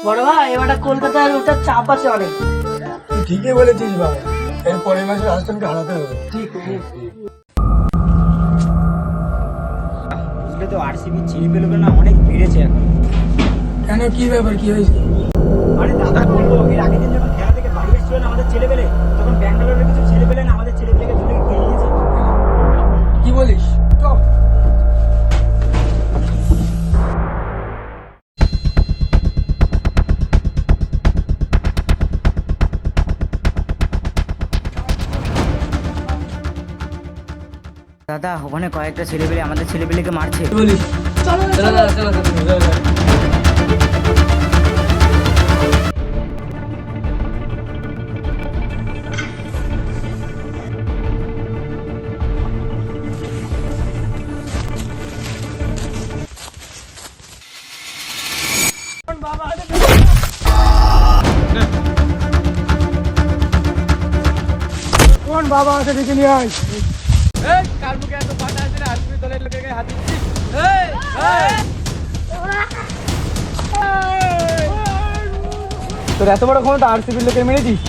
বড় ভাই এবারটা কলকাতায় ওটার চাপ আছে অনেক। তুই ঠিকই বলেছিস বাবা, এর পরের মাসে রাজস্থানকে হারাতে হবে। ঠিক। বুঝলে তো আরসিবি ছেলে পেলে না অনেক বেড়েছে এখন। কেন, কি ব্যাপার, কি হয়েছে? আরে দাদা বলবো, এর আগের দিন যখন খেলা থেকে বাড়ি এসেছিল না আমাদের ছেলে পেলে, তখন ব্যাঙ্গালোরের কিছু ছেলে পেলে না আমাদের ছেলে পেলেকে ধরে খেয়ে নিয়েছে। কি বলিস? চল। দাদা ওখানে কয়েকটা ছেলে পেলে আমাদের ছেলে পেলেকে মারছে। কি বলিস? চলো চলো চলো চলো চলো চলো। কোন বাবা আছে দেখে নিয়ে আয়। তোর এত বড় ক্ষমতা আরসিবির লোকের মেরে দিস?